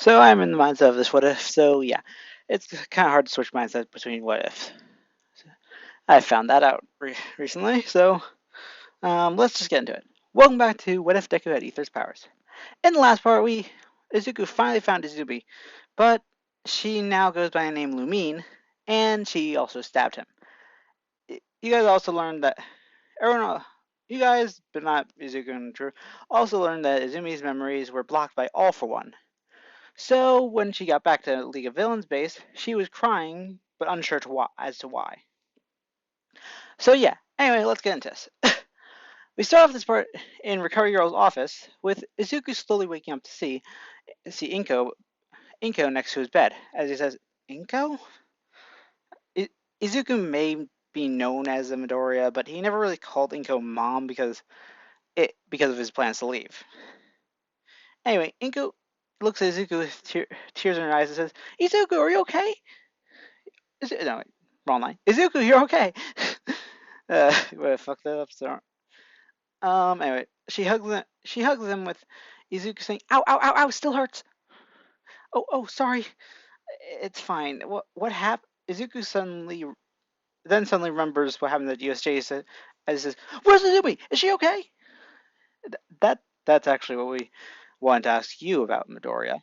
So I'm in the mindset of this what if. So yeah, it's kind of hard to switch mindset between what if. I found that out recently. So let's just get into it. Welcome back to What If Deku Had Aether's Powers. In the last part, Izuku finally found Izumi, but she now goes by the name Lumine, and she also stabbed him. You guys also learned that everyone, you guys, but not Izuku and Drew, also learned that Izumi's memories were blocked by All for One. So when she got back to League of Villains base, she was crying, but unsure as to why. So yeah, anyway, let's get into this. We start off this part in Recovery Girl's office with Izuku slowly waking up to see Inko next to his bed. As he says, Inko? Izuku may be known as a Midoriya, but he never really called Inko mom because of his plans to leave. Anyway, Inko looks at Izuku with tears in her eyes and says, Izuku, are you okay? No, wait, wrong line. Izuku, you're okay. Fuck that up. So, anyway, she hugs him. She hugs him with Izuku saying, "Ow, ow, ow, ow, still hurts." Oh, sorry. It's fine. What happened? Izuku suddenly remembers what happened at USJ. As he says, "Where's Izumi? Is she okay?" That's actually what we wanted to ask you about, Midoriya.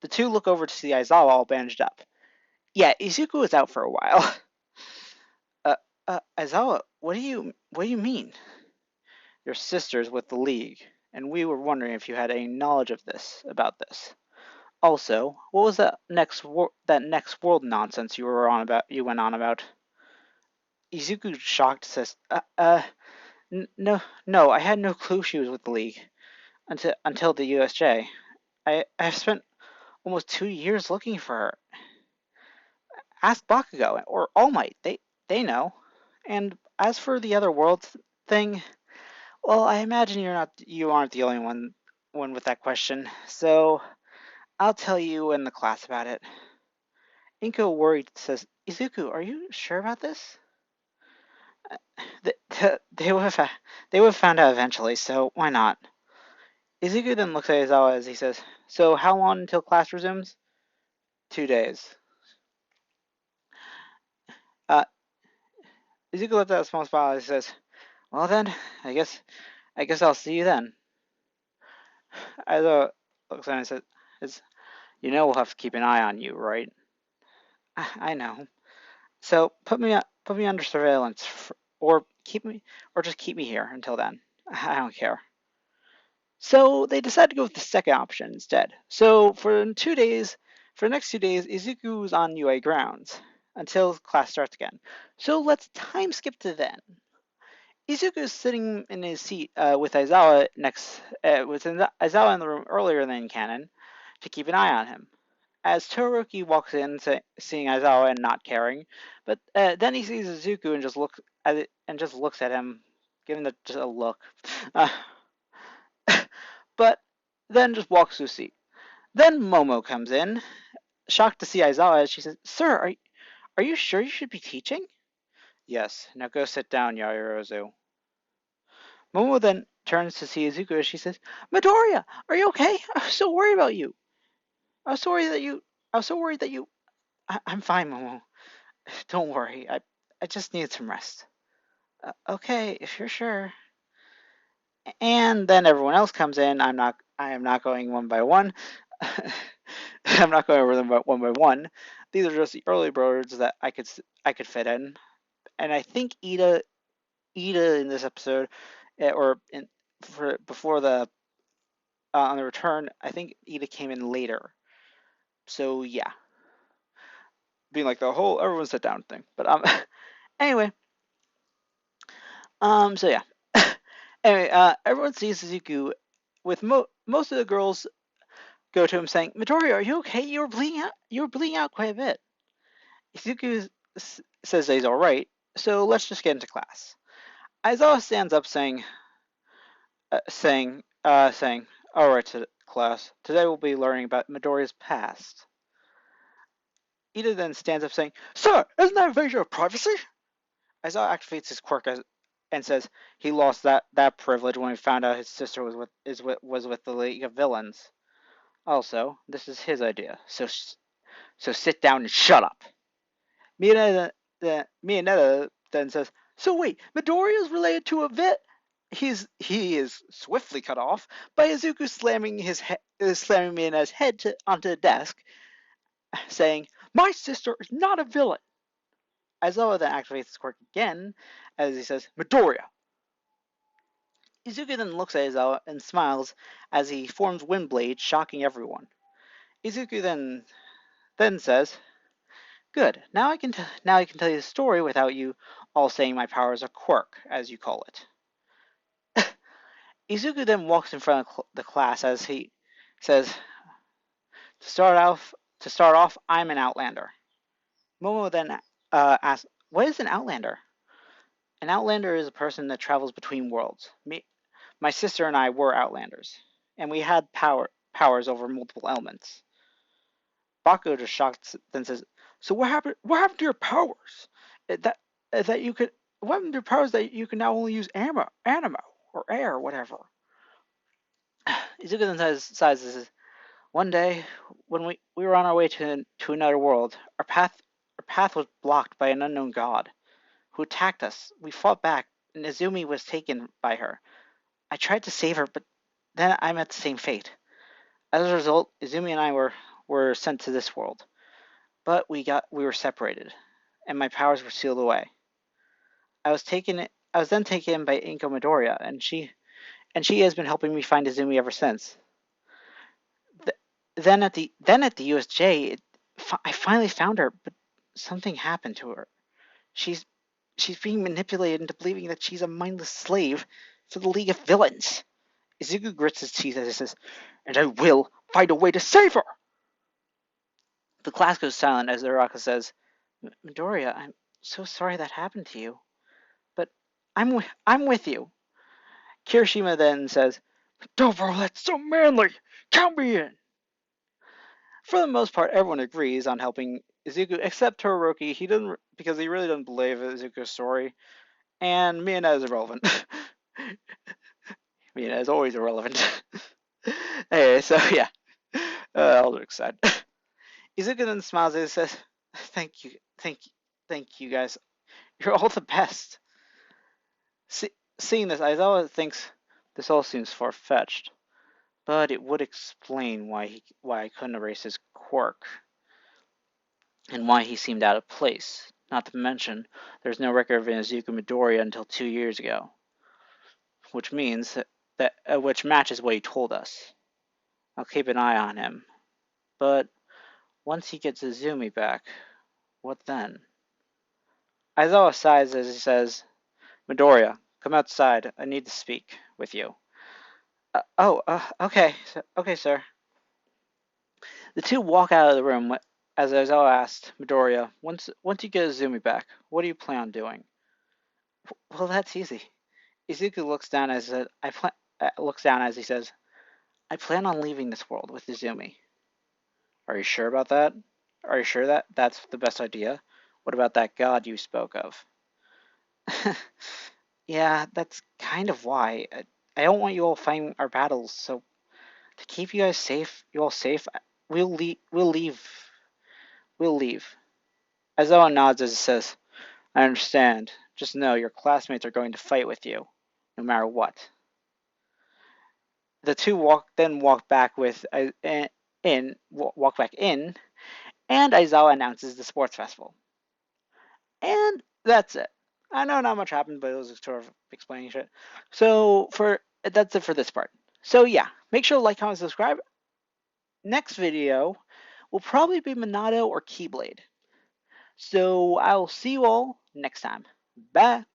The two look over to see Aizawa all bandaged up. Yeah, Izuku was out for a while. Aizawa, what do you mean? Your sister's with the League, and we were wondering if you had any knowledge about this. Also, what was that next world nonsense you went on about? Izuku, shocked, says, no, I had no clue she was with the League until the USJ. I've spent almost 2 years looking for her. Ask Bakugo or All Might. They know. And as for the other worlds thing, well, I imagine you aren't the only one with that question. So I'll tell you in the class about it. Inko, worried, says, Izuku, are you sure about this? They would have found out eventually, so why not? Izuku then looks at Izawa as he says, so how long until class resumes? 2 days. Uh, Izuku lets out a small smile as he says, well then, I guess I'll see you then. Izawa looks at him and says, we'll have to keep an eye on you, right? I know. So put me under surveillance, or just keep me here until then. I don't care. So they decide to go with the second option instead. So for the next 2 days, Izuku's on UA grounds until class starts again. So let's time skip to then. Izuku is sitting in his seat with Aizawa in the room earlier than in canon to keep an eye on him. As Todoroki walks in, seeing Aizawa and not caring, but then he sees Izuku and just looks at him, giving just a look, but then just walks to his seat. Then Momo comes in, shocked to see Aizawa. She says, "Sir, are you sure you should be teaching?" Yes. Now go sit down, Yaoyorozu. Momo then turns to see Izuku as she says, "Midoriya, are you okay? I was so worried about you. I was so worried that you. I was so worried that you. I'm fine, Momo. Don't worry. I just need some rest." Okay, if you're sure. And then everyone else comes in. I am not going one by one. I'm not going over them one by one. These are just the early birds that I could fit in. And I think Ida in this episode, or in for before the on the return, I think Ida came in later. So yeah, being like the whole everyone sit down thing. But anyway, so yeah. Anyway, everyone sees Suzuku with most of the girls go to him saying, "Midori, are you okay? You were bleeding out. You were bleeding out quite a bit." Suzuku says that he's all right. So let's just get into class. Aizawa stands up, saying, "All right, class. Today we'll be learning about Midoriya's past." Ida then stands up, saying, "Sir, isn't that invasion of privacy?" Aizawa activates his quirk and says he lost that privilege when he found out his sister was with the League of Villains. Also, this is his idea, so sit down and shut up. Mineta then says, "So wait, Midoriya is related to a vet?" He is swiftly cut off by Izuku slamming Mineta's head onto the desk, saying, "My sister is not a villain." Aizawa then activates his quirk again as he says, "Midoriya." Izuku then looks at Aizawa and smiles as he forms Windblade, shocking everyone. Izuku then says, "Good. Now I can tell you the story without you all saying my power is a quirk, as you call it." Izuku then walks in front of the class as he says, To start off, I'm an outlander." Momo then asks, "What is an outlander?" "An outlander is a person that travels between worlds. My sister and I were outlanders, and we had powers over multiple elements." Bakugo, just shocked, then says, "So what happened? What happened to your powers? That you could? What happened to your powers that you can now only use animo, or air, or whatever?" Izuku then says, "One day, when we were on our way to another world, our path was blocked by an unknown god who attacked us. We fought back, and Izumi was taken by her. I tried to save her, but then I met the same fate. As a result, Izumi and I were sent to this world, but we were separated, and my powers were sealed away. I was then taken in by Inko Midoriya, and she has been helping me find Izumi ever since. Then at the USJ, I finally found her, but something happened to her. She's being manipulated into believing that she's a mindless slave for the League of Villains." Izuku grits his teeth as he says, "And I will find a way to save her." The class goes silent as Uraka says, "Midoriya, I'm so sorry that happened to you, but I'm with you." Kirishima then says, "Dobro, that's so manly. Count me in." For the most part, everyone agrees on helping Izuku, except Todoroki. He doesn't, because he really doesn't believe Izuku's story, and Mina is irrelevant. Mina is always irrelevant. Anyway, so yeah, all jokes aside, Izuku then smiles and says, "Thank you, thank you guys. You're all the best." Seeing this, Aizawa thinks this all seems far-fetched, but it would explain why I couldn't erase his quirk, and why he seemed out of place. Not to mention, there's no record of Izuku Midoriya until 2 years ago, which means which matches what he told us. I'll keep an eye on him, but once he gets Izumi back, what then? Aizawa sighs as he says, "Midoriya, come outside. I need to speak with you." Okay, sir." The two walk out of the room as Aizawa asked Midoriya, once you get Izumi back, what do you plan on doing?" "Well, that's easy." Izuku looks down as he says, "I plan on leaving this world with Izumi." "Are you sure about that? Are you sure that that's the best idea? What about that god you spoke of?" "Yeah, that's kind of why. I don't want you all fighting our battles, so to keep you all safe, we'll leave. We'll leave." Aizawa nods as he says, "I understand. Just know your classmates are going to fight with you, no matter what." The two walk back in, and Aizawa announces the sports festival. And that's it. I know not much happened, but it was sort of explaining shit. So that's it for this part. So yeah, make sure to like, comment, subscribe. Next video will probably be Monado or Keyblade. So I'll see you all next time. Bye.